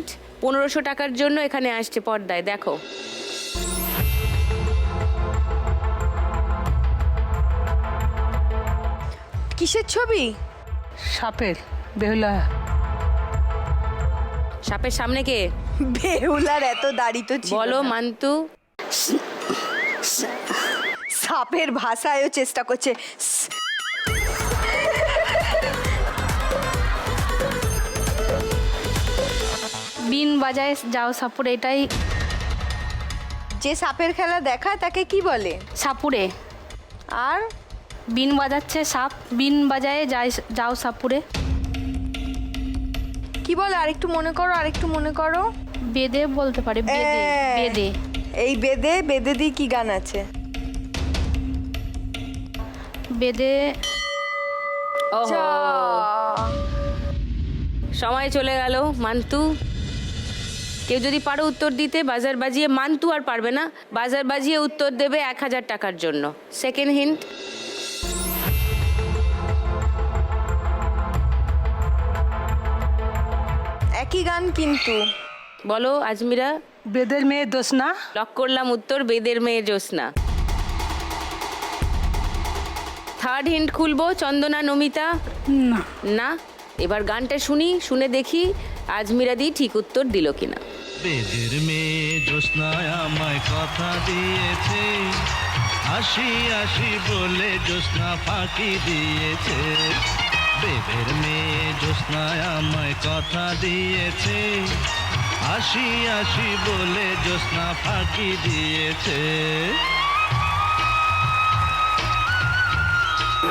Hint 1500 টাকার জন্য এখানে আসছে পর্দায়, দেখো। কিসের ছবি? সাপের, বেহুলা। সাপের সামনে কে? বেহুলার এত দাড়ি তো ছিল বলো না। মান্তু। সাপের ভাষায়ও চেষ্টা করছে। বিন বাজায় যাও সাপুরে, এটাই। যে সাপের খেলা দেখায় তাকে কি বলে? সাপুরে। আর বিন বাজাচ্ছে সাপ, বিন বাজায় যাও সাপুরে। কি বলে? আরেকটু মনে করো, আরেকটু মনে করো। বেদে বলতে পারে, বেদে। বেদে। এই বেদে দিয়ে কি গান আছে? বেদে। ওহো, সময় চলে গেল মান্তু। কেউ যদি পারো উত্তর দিতে, বাজার বাজিয়ে, মান্তু আর পারবে না, বাজার বাজিয়ে উত্তর দেবে 1000 টাকার জন্য। Second hint. একই গান কিন্তু। বলো আজমিরা। বেদের মেয়ে দোষ না। লক করলাম উত্তর, বেদের মেয়ে জ্যোৎস্না। থার্ড হিন্ট খুলবো, চন্দনা নমিতা। না। না, এবার গানটা শুনি, শুনে দেখি আজমিরা দি ঠিক উত্তর দিল কিনা। বেদের মেয়ে জ্যোৎস্নায় আমায় কথা দিয়েছে, আসি আসি বলে জ্যোৎস্না ফাঁকি দিয়েছে। বেদের মেয়ে জ্যোৎস্নায় আমায় কথা দিয়েছে, আসি আসি বলে জ্যোৎস্না ফাঁকি দিয়েছে।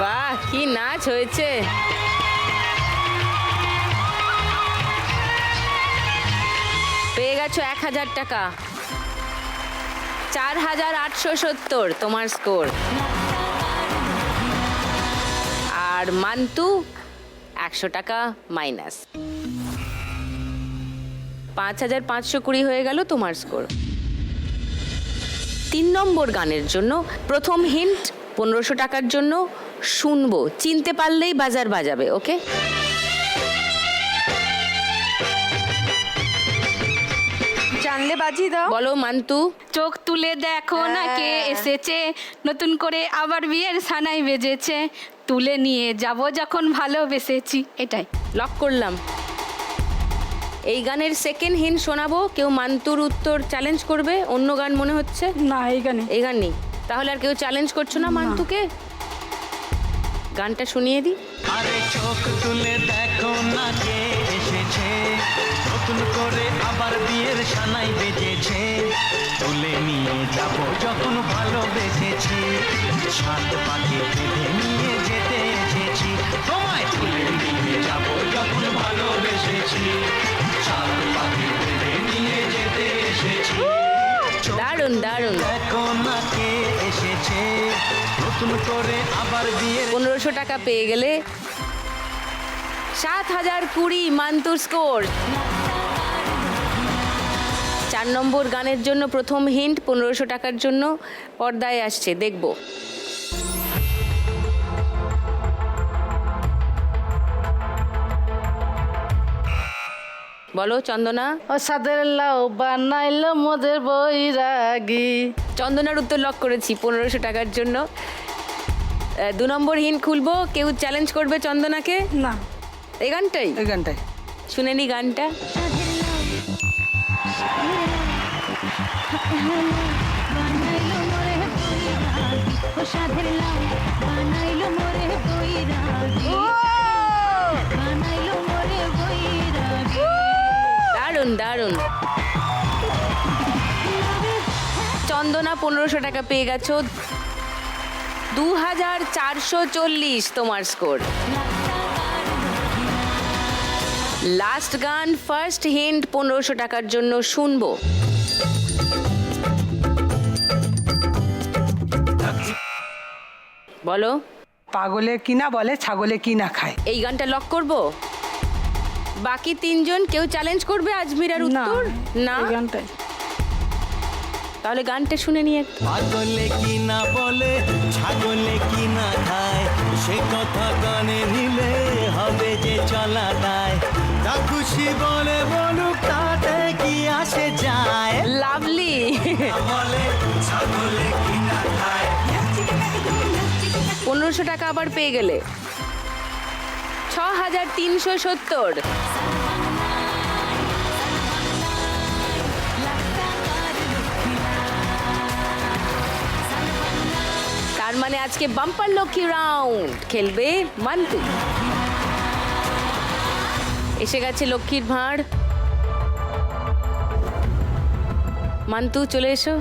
বাহ, কি নাচ হয়েছে! পেয়ে গেছো 1000 টাকা। 4870 তোমার স্কোর। আর মান্তু 100 টাকা মাইনাস। 5520 হয়ে গেল তোমার স্কোর। 3 নম্বর গানের জন্য প্রথম হিন্ট 1500 টাকার জন্য শুনবো, চিনতে পারলেই বাজার বাজাবে। ওকে, জানলে বাজি দাও। বলো মান্তু। চোখ তুলে দেখো না কে এসেছে, নতুন করে আবার বিয়ের সানাই বেজেছে, তুলে নিয়ে যাব যখন ভালোবেসেছি। এটাই। লক করলাম। এই গানের সেকেন্ড হিন্ট শোনাবো, কেউ মান্তুর উত্তর চ্যালেঞ্জ করবে? অন্য গান মনে হচ্ছে। না, এই গানে। এই গান নেই, তাহলে আর কেউ চ্যালেঞ্জ করছো না মান্তুকে? গানটা শুনিয়ে দিই। আরে চোখ তুলে দেখো না কে এসেছে, নতুন করে আবার বিয়ের সানাই বেজেছে, তুলে নিয়ে যাব যখন ভালোবেসেছি, সাত পাখি বেঁধে নিয়ে যেতে এসেছি, তোমায় তুলে নিয়ে যাব যখন ভালোবেসেছি, সাত পাখি বেঁধে নিয়ে যেতে এসেছি। দারুণ দারুণ। দেখো না কে এসেছে, নতুন করে আবার বিয়ের। 1500 টাকা পেয়ে গেলে 7020 মান্তুর স্কোর। 4 নম্বর গানের জন্য প্রথম হিন্ট 1500 টাকার জন্য পর্দায় আসছে, দেখব। বলো চন্দনা। ও সাদের লাউ বানাইলো মোদের বৈরাগী। চন্দনার উত্তর লক করেছি 1500 টাকার জন্য। 2 নম্বর হিন্ট খুলবো, কেউ চ্যালেঞ্জ করবে চন্দনাকে? না। এই গানটাই, এই গানটাই শুনে নি গানটা। দারুণ দারুণ। চন্দনা 1500 টাকা পেয়ে গেছো। 2440 তোমার স্কোর। লাস্ট গান, ফার্স্ট হিন্ট 1500 টাকার জন্য শুনবো। বলো। পাগলে কিনা বলে ছাগলে কিনা খায়। এই গানটা লক করব। বাকি 3 জন কেউ চ্যালেঞ্জ করবে আজমিরার উত্তর? না, এই গানটাই। তাহলে গানটা শুনে নিয়ে একটু। পাগলে কি না বলে ছাগলে কি না খায়, সে কথা কানে নিলে হবে যে চলা দায়, তা খুশি বলে বলুক তাতে 1500 টাকা আবার পেয়ে গেলে। 6370। তার মানে আজকে বাম্পার লক্ষ্মী রাউন্ড খেলবে মান্তু। এসে গেছে লক্ষ্মীর ভাঁড়। মান্তু চলে এসো।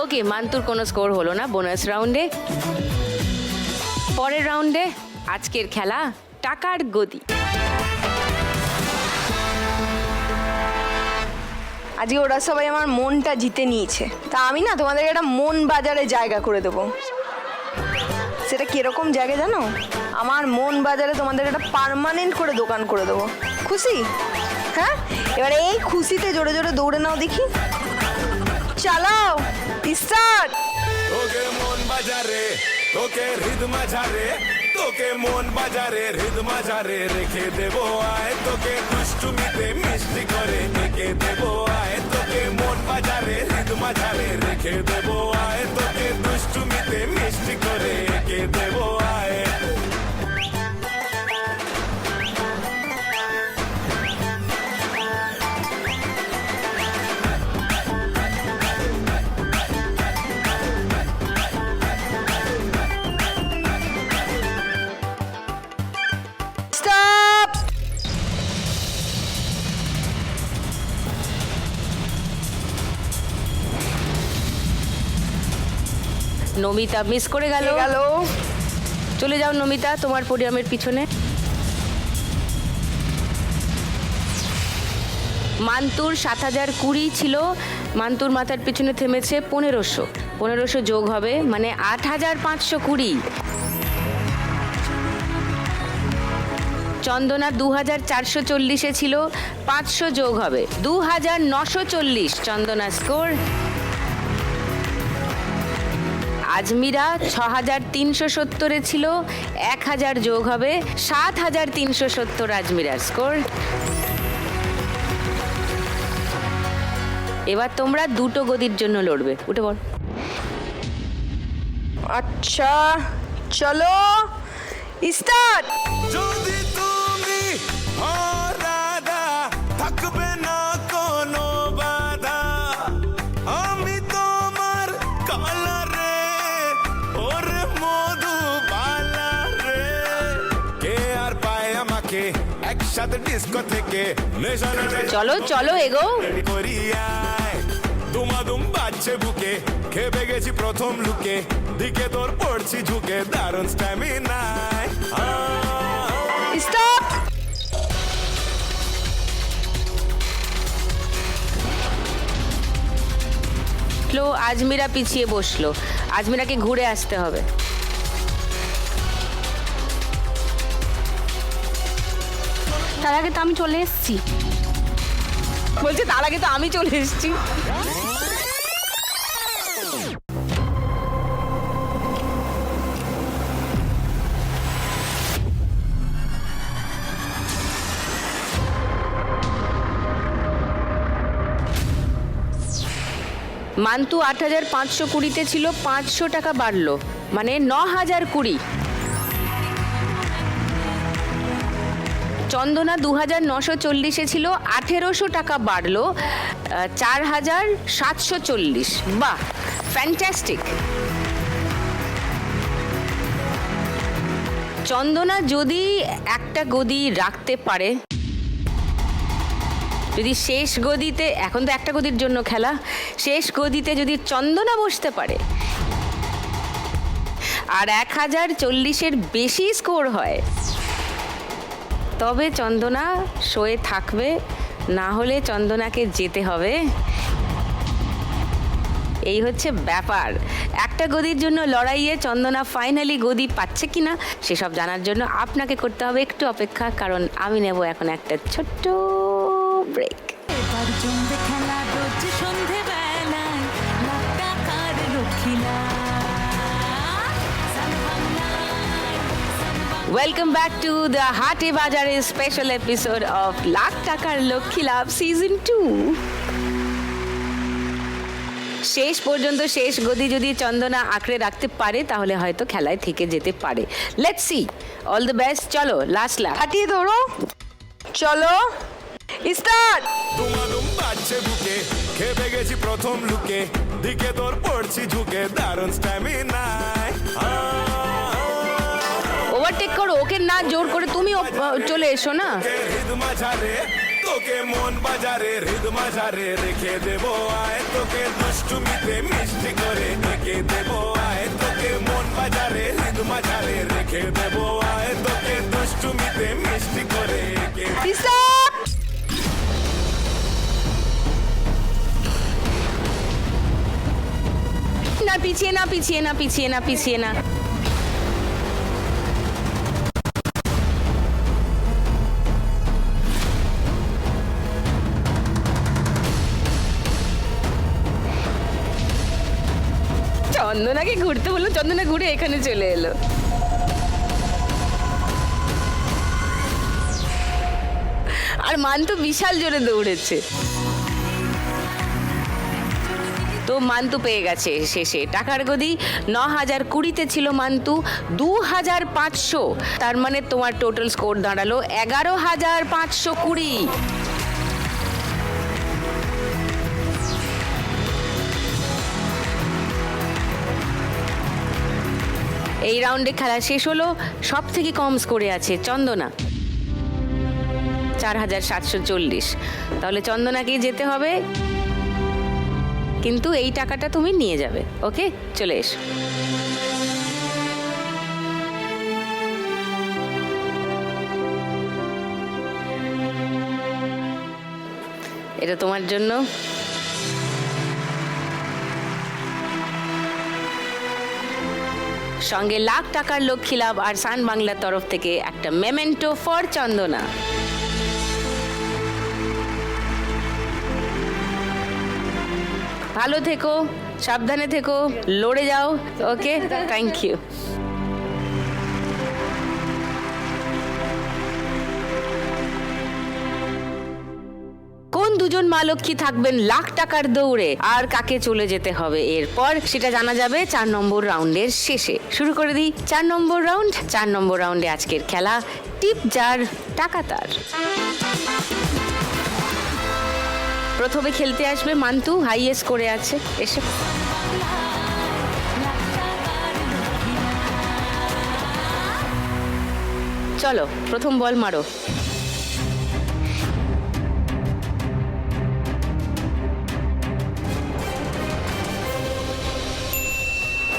ওকে, মান্তুর কোনো স্কোর হলো না বোনাস রাউন্ডে। পরের রাউন্ডে আজকের খেলা টাকার গদি। আজকে ওরা সবাই আমার মনটা জিতে নিয়েছে, তা আমি না তোমাদেরকে একটা মন বাজারে জায়গা করে দেবো। সেটা কিরকম জায়গা জানো? আমার মন বাজারে তোমাদের একটা পার্মানেন্ট করে দোকান করে দেবো। খুশি? হ্যাঁ, এবারে এই খুশিতে জোরে জোরে দৌড়ে নাও দেখি। চালাও, স্টার্ট। তোকে মন বাজারে, তোকে হৃদ মাঝারে, তোকে মন বাজারে হৃদ মাঝারে রেখে দেবো আয়, তোকে দুষ্টুমিতে মিষ্টি করে রেখে দেবো আয়, তোকে মন বাজারে হৃদ মাঝারে রেখে দেবো আয়, তোকে দুষ্টুমিতে মিষ্টি করে রেখে দেবো আয়। স্টপ। নমিতা মিস করে গেল। গেল। চলে যাও নমিতা তোমার পোডিয়ামের পিছনে। মান্তুর 7020 ছিল, মান্তুর মাথার পিছনে থেমেছে 1500। 1500 যোগ হবে মানে 8520। চন্দনা 2440-এ ছিল, 500 যোগ হবে 2940 চন্দনা স্কোর। আজমিরা 6370-এ ছিল, 1000 যোগ হবে 7370 আজমিরার স্কোর। এবার তোমরা দুটো গদির জন্য লড়বে। উঠে বল। আচ্ছা চলো, স্টার্ট। যদি তুমি হারাদা থাকবে না কোনো বাধা, আমি তোমার কালারে ওরে মধুবালা রে, কে আর পায় আমাকে একসাথে ডিস্কো থেকে চলো চলো এগো। করিয়ায় দুমাদুম বাজছে বুকে, খেপে গেছি প্রথম লুকে, দিকে তোর পড়ছি ঝুঁকে দারুণ স্ট্যামিনায়। স্টপ। আজমিরা পিছিয়ে বসলো, আজমিরাকে ঘুরে আসতে হবে। তার আগে তো আমি চলে এসেছি। বলছে তার আগে তো আমি চলে এসেছি। মান্তু 8520-তে ছিল, 500 টাকা বাড়লো মানে 9020। চন্দনা 2940-এ ছিল, 1800 টাকা বাড়লো 4740। বাহ, ফ্যান্টাস্টিক। চন্দনা যদি একটা গদি রাখতে পারে, যদি শেষ গদিতে, এখন তো একটা গদির জন্য খেলা, শেষ গদিতে যদি চন্দনা বসতে পারে আর 1040-এর বেশি স্কোর হয় তবে চন্দনা শোয়ে থাকবে, না হলে চন্দনাকে যেতে হবে। এই হচ্ছে ব্যাপার। একটা গদির জন্য লড়াইয়ে চন্দনা ফাইনালি গদি পাচ্ছে কিনা সেসব জানার জন্য আপনাকে করতে হবে একটু অপেক্ষা, কারণ আমি নেব এখন একটা ছোট্ট ব্রেক। এবার জমবে খেলা রোজ সন্ধে বেলায়, লাখ টাকার লক্ষ্মীলা। ওয়েলকাম ব্যাক টু দ্য হাটে বাজারের স্পেশাল এপিসোড অফ লাখ টাকার লক্ষ্মী লাভ সিজন 2। শেষ পর্যন্ত শেষ গদি যদি চন্দনা আঁকড়ে রাখতে পারে তাহলে হয়তো খেলায় থেকে যেতে পারে। Let's see, all the best. চলো লাস্ট লাখ। হাঁটিয়ে ধরো, চলো স্টার্ট। দুমাদুম বাজছে বুকে, খেপে গেছি প্রথম লুকে, দিকে তোর পড়ছি ঝুঁকে, দারুণ স্ট্যামিনায়। ওভারটেক করো ওকে, না জোর করে তুমি চলে এসো না। হৃদ মাঝারে তোকে মন বাজারে, হৃদ মাঝারে রেখে দেবো আয়, তোকে দুষ্টুমিতে মিষ্টি করে রেখে দেবো আয়, তোকে মন বাজারে, হৃদ মাঝারে রেখে দেবো আয়, তোকে দুষ্টুমিতে মিষ্টি করে রেখে। স্টপ। না পিছিয়ে না, পিছিয়ে না, পিছিয়ে না, পিছিয়ে না। চন্দনাকে ঘুরতে বললো, চন্দনা ঘুরে এখানে চলে এলো। আর মান্তু বিশাল জোরে দৌড়েছে, তো মান্তু পেয়ে গেছে শেষে টাকার গদি। 9020-তে ছিল মান্তু 2500, তার মানে তোমার টোটাল স্কোর দাঁড়ালো 11520। এই রাউন্ডে খেলা শেষ হলো। সব থেকে কম স্কোরে আছে চন্দনা, 4740। তাহলে চন্দনাকেই যেতে হবে, কিন্তু এই টাকাটা তুমি নিয়ে যাবে। ওকে, চলে এসো। এটা তোমার জন্য। সঙ্গে লাখ টাকার লক্ষ্মী লাভ আর সান বাংলার তরফ থেকে একটা মেমেন্টো ফর চন্দনা। ভালো থেকো, সাবধানে থেকো, লড়ে যাও। ওকে, থ্যাংক ইউ। কোন দুজন মা লক্ষ্মী থাকবেন লাখ টাকার দৌড়ে আর কাকে চলে যেতে হবে এরপর, সেটা জানা যাবে 4 নম্বর রাউন্ডের শেষে। শুরু করে দিই 4 নম্বর রাউন্ড। 4 নম্বর রাউন্ডে আজকের খেলা টিপ জার টাকা তার। প্রথমে খেলতে আসবে মান্তু, হাইয়েস্ট করে আছে। এসে চলো প্রথম বল মারো।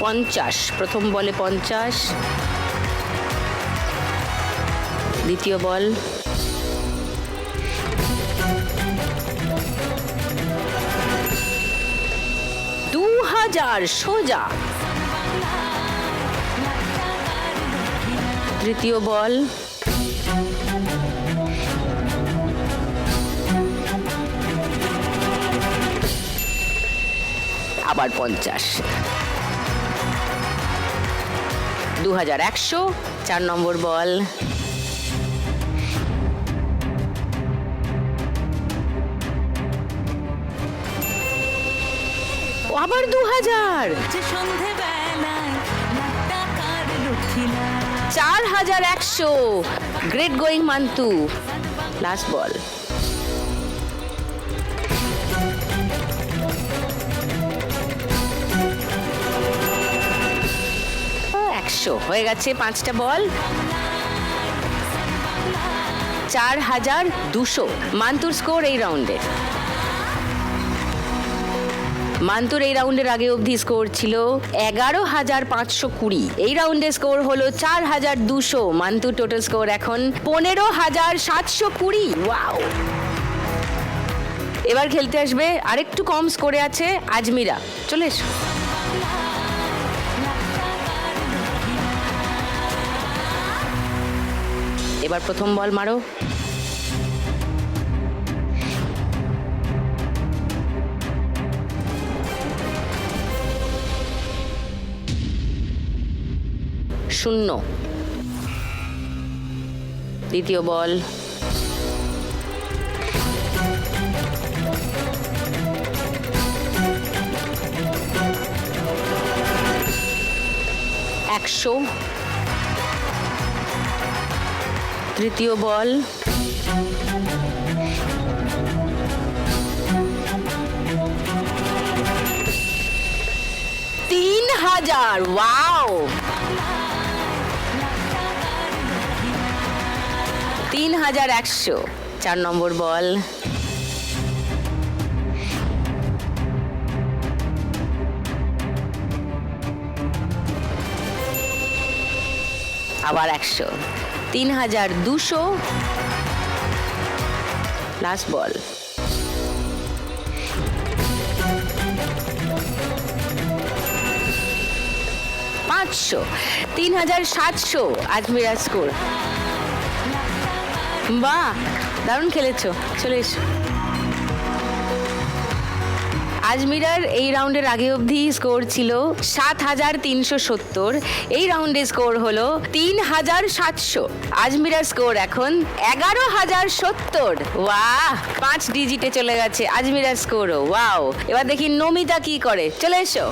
পঞ্চাশ, প্রথম বলে 50। দ্বিতীয় বল 2000 সোজা। তৃতীয় বল 50। 2100, 4 নম্বর বল। আবার 2000। সন্ধে বেলায়, লাখ টাকার লক্ষ্মীলা। 4100। গ্রেট গোয়িং মান্তু। লাস্ট বল 100। হয়ে গেছে 5টা বল। 4200 মান্তুর স্কোর এই রাউন্ডে। মান্তুর এই রাউন্ডের আগে অবধি স্কোর ছিল 11,520। এই রাউন্ডে স্কোর হলো 4,200। মান্তুর টোটাল স্কোর এখন 15,720। ওয়াও! এবার খেলতে আসবে আরেকটু কম স্কোরে আছে আজমিরা। চলে এসো। এবার প্রথম বল মারো। শূন্য। দ্বিতীয় বল। একশো। তৃতীয় বল। 3,000। ওয়াও! 3,100। 4 নম্বর বল। আবার 100। 3,200। লাস্ট বল। 500। 3,700 আজমিরা স্কোর। বাহ, দারুণ খেলেছো। চলে এসো। আজমিরার এই রাউন্ডের আগে অবধি স্কোর ছিল 7,370। এই রাউন্ডে স্কোর হলো 3,700। আজমিরার স্কোর এখন 11,070। ওয়াহ, 5 ডিজিটে চলে গেছে আজমিরার স্কোরও। ওয়াও! এবার দেখি নমিতা কি করে। চলে এসো।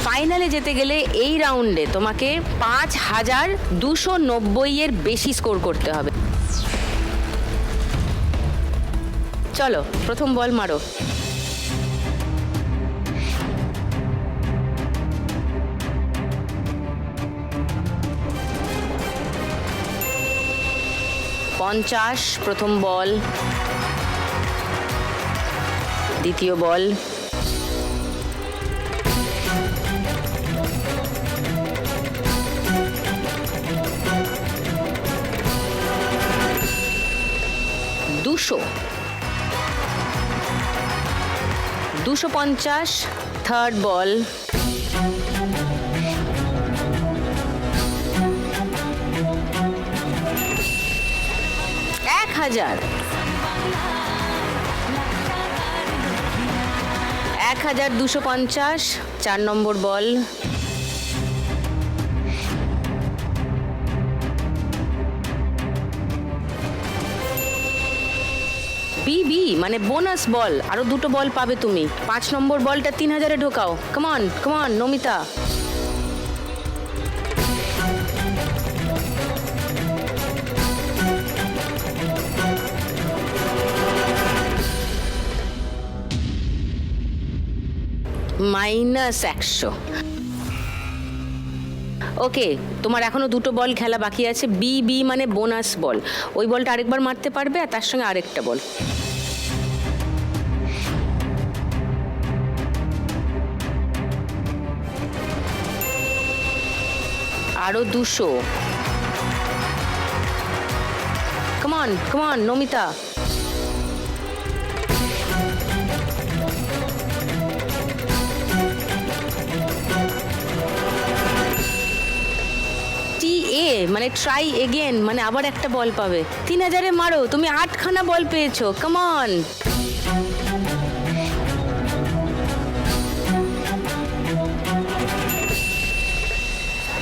ফাইনালে যেতে গেলে এই রাউন্ডে তোমাকে 5,290 এর বেশি স্কোর করতে হবে। চলো, প্রথম বল মারো। পঞ্চাশ। প্রথম বল। দ্বিতীয় বল। দুশো। 250। থার্ড বল। 1,000। 1,250। 4 নম্বর বল। বিবি মানে বোনাস বল। আরো 2টো বল পাবে তুমি। 5 নম্বর বলটা 3,000-এ ঢোকাও। Common common Namita. -100। ওকে, তোমার এখনো 2টো বল খেলা বাকি আছে। বিবি মানে বোনাস বল। ওই বলটা আরেকবার মারতে পারবে আর তার সঙ্গে আরেকটা বল। আরো 200। Common common Namita. মানে ট্রাই এগেন মানে আবার একটা বল পাবে। 3,000-এ মারো। তুমি 8খানা বল পেয়েছো। কমন।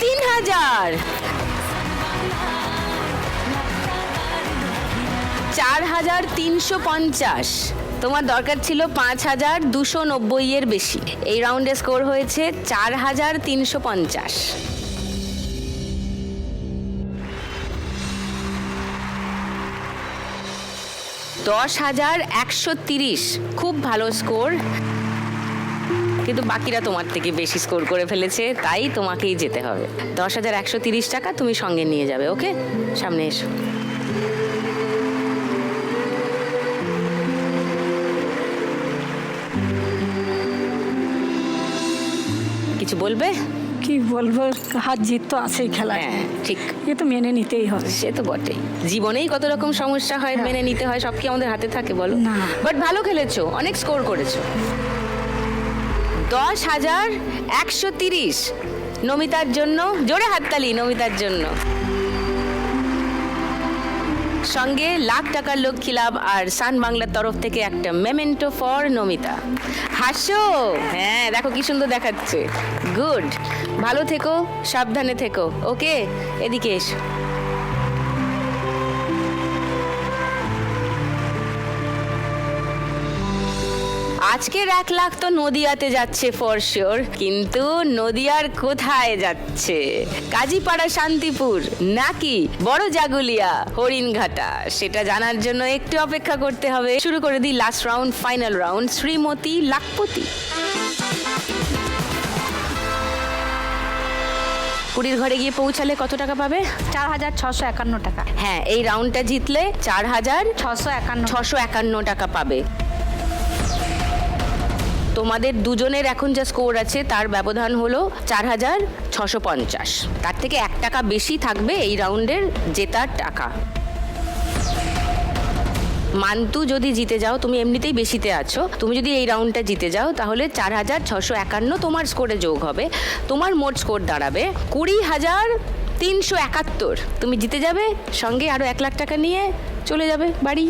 $3,000। 4,350। তোমার দরকার ছিল 5,290 এর বেশি। এই রাউন্ডে স্কোর হয়েছে 4,350। $10,130। খুব ভালো স্কোর, কিন্তু বাকিরা তোমার থেকে বেশি স্কোর করে ফেলেছে, তাই তোমাকেই যেতে হবে। 10,130 টাকা তুমি সঙ্গে নিয়ে যাবে। ওকে, সামনে এসো। বলবে? কি বলবো, হার জিত তো আছেই খেলায়, হ্যাঁ ঠিক, এ তো মেনে নিতেই হবে। সে তো বটেই, জীবনেই কত রকম সমস্যা হয়, মেনে নিতে হয়, সব কি আমাদের হাতে থাকে বলো? না। বাট ভালো খেলেছো, অনেক স্কোর করেছো। 10,130 নমিতার জন্য, জোরে হাততালি নমিতার জন্য। সঙ্গে লাখ টাকার লক্ষ্মী লাভ আর সান বাংলার তরফ থেকে একটা মেমেন্টো ফর নমিতা। হাসো, হ্যাঁ দেখো কি সুন্দর দেখাচ্ছে। গুড, ভালো থেকো, সাবধানে থেকো। ওকে, এদিকে এসো। আজকের 1 লাখ তো নদিয়াতে যাচ্ছে ফর শিওর, কিন্তু নদিয়ার কোথায় যাচ্ছে? কাজীপাড়া, শান্তিপুর নাকি বড় জাগুলিয়া, হরিণঘাটা? সেটা জানার জন্য একটু অপেক্ষা করতে হবে। শুরু করে দিই last round, final round, Shrimati lakhpati. পুরীর ঘরে গিয়ে পৌঁছালে কত টাকা পাবে? 4,651 টাকা। হ্যাঁ, এই রাউন্ডটা জিতলে 651 টাকা পাবে। তোমাদের দুজনের এখন যা স্কোর আছে তার ব্যবধান হলো 4,650। তার থেকে 1 টাকা বেশি থাকবে এই রাউন্ডের জেতার টাকা। মান্তু যদি জিতে যাও, তুমি এমনিতেই বেশিতে আছো, তুমি যদি এই রাউন্ডটা জিতে যাও তাহলে 4,651 তোমার স্কোরে যোগ হবে। তোমার মোট স্কোর দাঁড়াবে 20,371। তুমি জিতে যাবে, সঙ্গে আরো 1 লাখ টাকা নিয়ে চলে যাবে বাড়ি।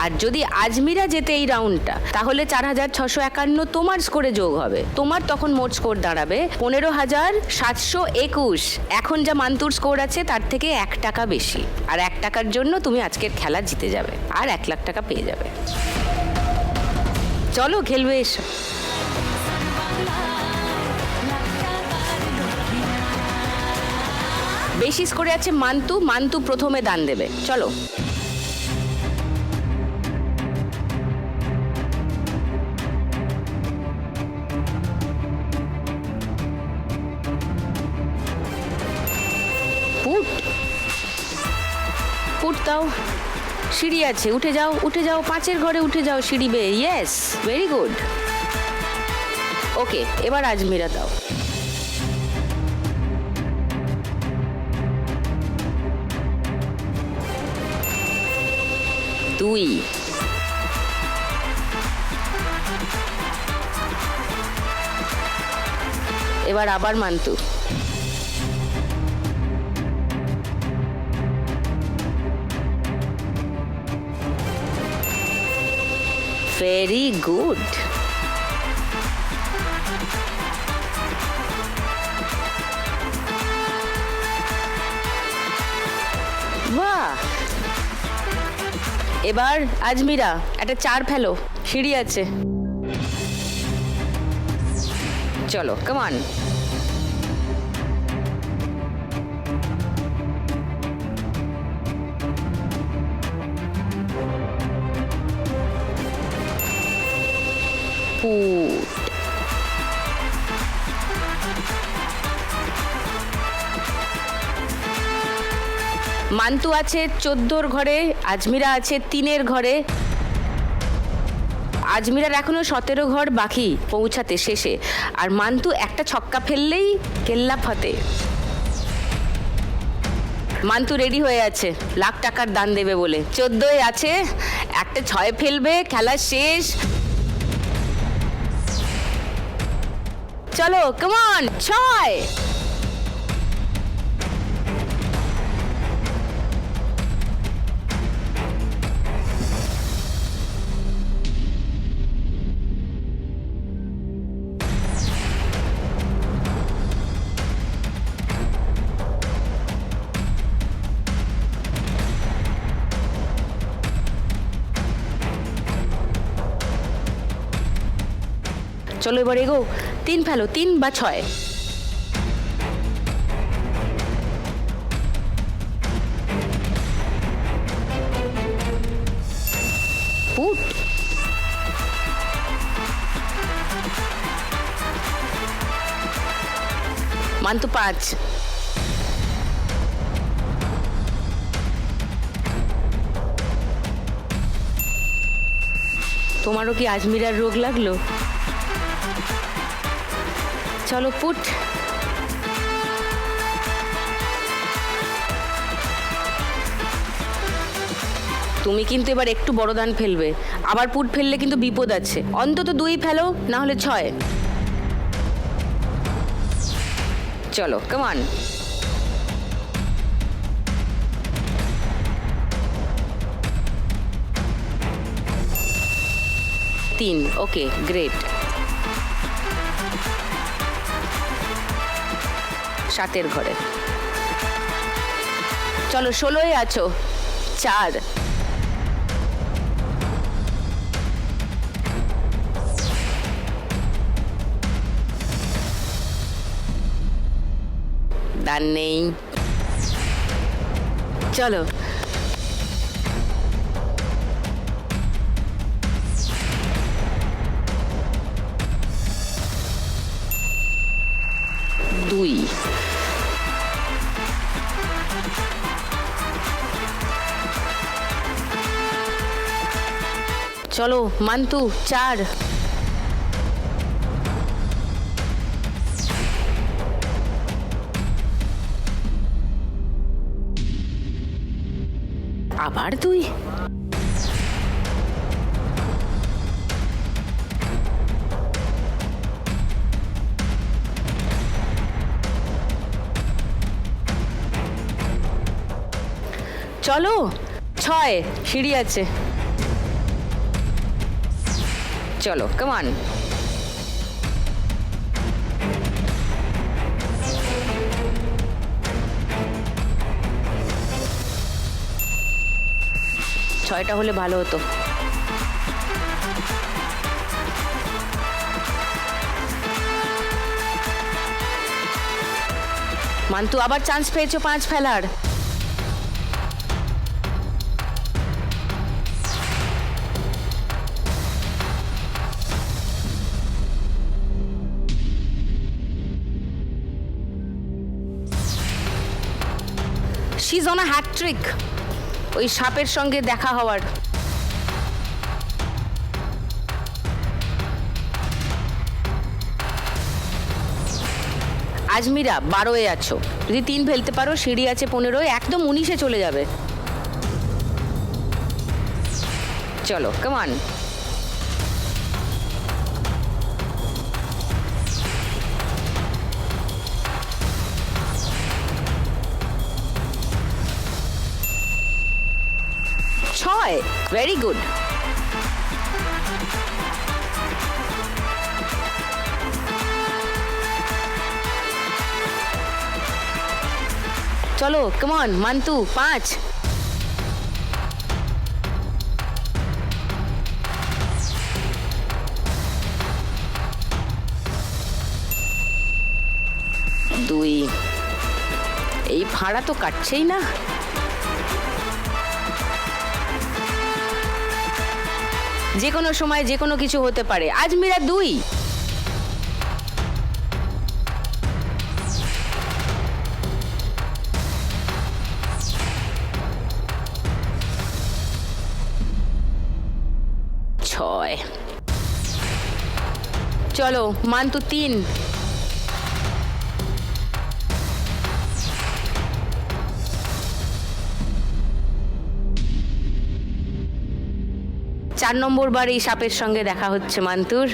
আর যদি আজমিরা জেতে এই রাউন্ডটা, তাহলে 4,651 তোমার স্কোরে যোগ হবে। তোমার তখন মোট স্কোর দাঁড়াবে 15,721। এখন যা মান্তুর স্কোর আছে তার থেকে 1 টাকা বেশি। আর 1 টাকার জন্য তুমি আজকের খেলা জিতে যাবে আর 1 লাখ টাকা পেয়ে যাবে। চলো খেলবে এসো। বেশি স্কোরে আছে মান্তু, মান্তু প্রথমে দান দেবে। চলো। পুট দাও, সিঁড়ি আছে, উঠে যাও, উঠে যাও, 5-এর ঘরে উঠে যাও সিঁড়ি বেয়ে। Yes, very good. ওকে, এবার আজমিরা দাও। দুই, এবার আবার মান্তু। Very good. বাহ, এবার আজমিরা একটা 4 ফেলো, সিঁড়ি আছে। চলো, কাম অন। মান্তু আছে 14-র ঘরে, আজমিরা আছে 3-এর ঘরে। আজমিরার এখনো 17 ঘর বাকি পৌঁছাতে শেষে, আর মান্তু একটা ছক্কা ফেললেই কেল্লা ফতে। মান্তু রেডি হয়ে আছে লাখ টাকার দান দেবে বলে। 14-এ আছে, একটা 6 ফেলবে, খেলা শেষ। চলো, কাম অন, 6। চলো এবার এগো, 3 ফেলো, 3 বা 6। ফুট, মান্তু 5। তোমারও কি আজমিরার রোগ লাগলো? চলো পুট। তুমি কিন্তু এবার একটু বড় দান ফেলবে, আবার পুট ফেললে কিন্তু বিপদ আছে। অন্তত 2 ফেলো, না হলে 6। চলো কামান। তিন, ওকে গ্রেট। 7-এর ঘরে। চলো 16-এ আছো। 4, দান নেই। চলো দুই। চলো মান্তু 4, আবার 2। চলো 6, সিঁড়ি আছে। চলো কামান। ছয়টা হলে ভালো হতো। মান্তু আবার চান্স পেয়েছো 5 ফেলার। She's on a hat trick. ওই সাপের সঙ্গে দেখা হওয়ার। আজমিরা 12-এ আছো, যদি 3 ফেলতে পারো সিঁড়ি আছে 15, একদম 19-এ চলে যাবে। চলো কামান। Very good. চলো কমন মান্তু 5। দুই। এই ভাড়া তো কাটছেই না। যে কোনো সময় যে কোনো কিছু হতে পারে। আজমিরা 2। চলো মান্তু 3। চার নম্বর বার এই সাপের সঙ্গে দেখা হচ্ছে মান্তুর।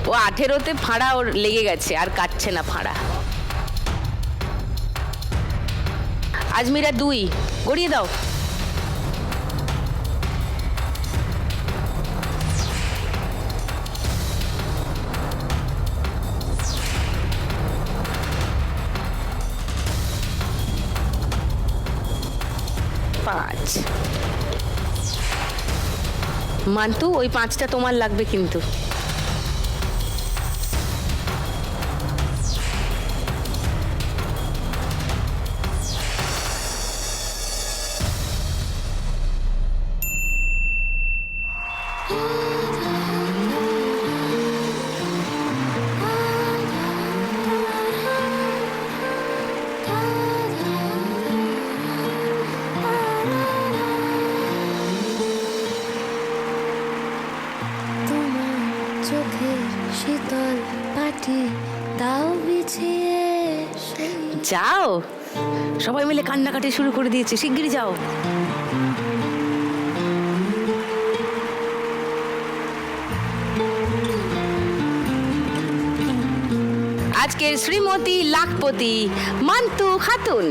ও 18-তে ফাঁড়া ওর লেগে গেছে, আর কাটছে না ফাঁড়া। আজমিরা 2 গড়িয়ে দাও। মান্তু ওই 5টা তোমার লাগবে কিন্তু। যাও, সবাই মিলে কান্নাকাটি শুরু করে দিয়েছে, শিগগিরই যাও। আজকের শ্রীমতী লাখপতি মান্তু খাতুন।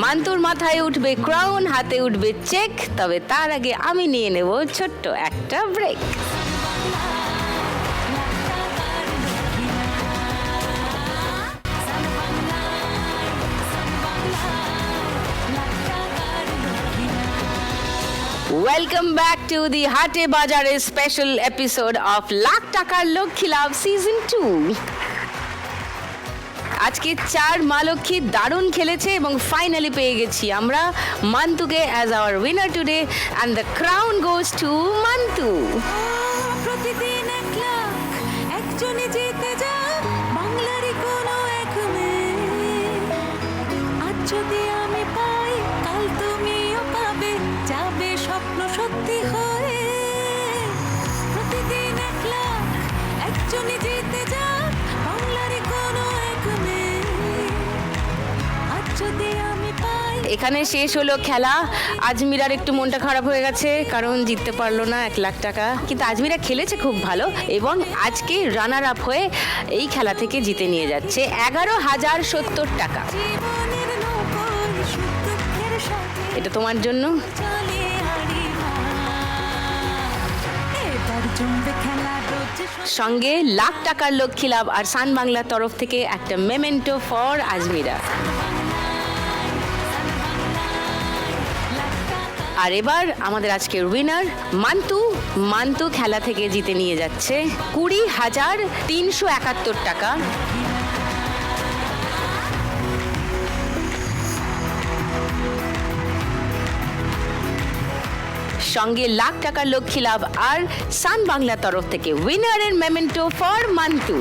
মান্তুর মাথায় উঠবে ক্রাউন, হাতে উঠবে চেক, তবে তার আগে আমি নিয়ে নেব ছোট্ট একটা break. Welcome back to the Hate Bazaar special episode of Lakh Takar Lokhi Labh Season 2. আজকে 4 মা লক্ষ্মী দারুণ খেলেছে এবং ফাইনালি পেয়ে গেছি আমরা মান্তুকে as our winner today, and the crown goes to Mantu. প্রতিদিন 1 লাখ একজনই জিতে যায় বাংলারই কোনো এক মেয়ে। আজ যদি আমি পাই কাল তুমিও পাবে, যাবে স্বপ্ন সত্যি হয়ে। প্রতিদিন 1 লাখ একজনই জিতে যায় বাংলারই কোনো এক মেয়ে। আজ যদি আমি পাই। এখানে শেষ হলো খেলা। আজমিরার একটু মনটা খারাপ হয়ে গেছে কারণ জিততে পারলো না 1 লাখ টাকা, কিন্তু আজমিরা খেলেছে খুব ভালো এবং আজকে রানার আপ হয়ে এই খেলা থেকে জিতে নিয়ে যাচ্ছে 11,070 টাকা। জীবনের নৌকোয় সুখ দুঃখের সাথে এটা তোমার জন্য। চলে হারি এবার জমবে খেলা রোজ সঙ্গে লাখ টাকার লক্ষ্মী লাভ আর সান বাংলার তরফ থেকে একটা মেমেন্টো ফর আজমিরা। আর এবার আমাদের আজকের উইনার মান্তু। মান্তু খেলা থেকে জিতে নিয়ে যাচ্ছে 20,371 টাকা। সঙ্গে লাখ টাকার লক্ষ্মী লাভ আর সান বাংলার তরফ থেকে উইনারের মেমেন্টো ফর মান্তু।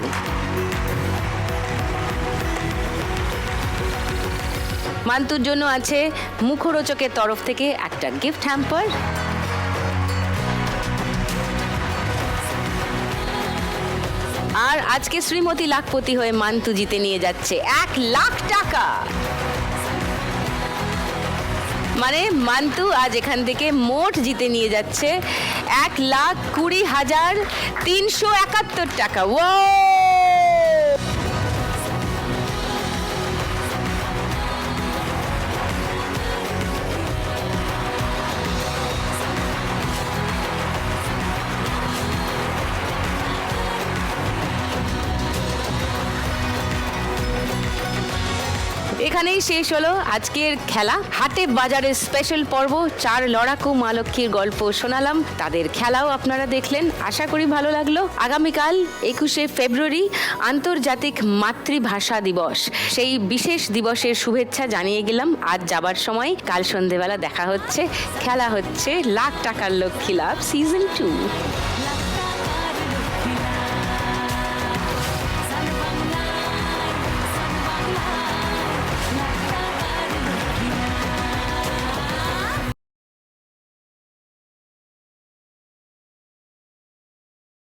মান্তুর জন্য আছে মুখরোচকের তরফ থেকে একটা গিফট হ্যাম্পার। আর আজকে শ্রীমতী লাখপতি হয়ে মান্তু জিতে নিয়ে যাচ্ছে 1 লাখ টাকা। মানে মান্তু আজ এখান থেকে মোট জিতে নিয়ে যাচ্ছে 1,20,371 টাকা। ও এখানেই শেষ হলো আজকের খেলা। হাটে বাজারের স্পেশাল পর্ব 4 লড়াকু মা লক্ষ্মীর গল্প শোনালাম, তাদের খেলাও আপনারা দেখলেন। আশা করি ভালো লাগলো। আগামীকাল 21শে ফেব্রুয়ারি আন্তর্জাতিক মাতৃভাষা দিবস, সেই বিশেষ দিবসের শুভেচ্ছা জানিয়ে গেলাম। আজ যাবার সময় কাল সন্ধেবেলা দেখা হচ্ছে, খেলা হচ্ছে লাখ টাকার লক্ষ্মী লাভ সিজন 2।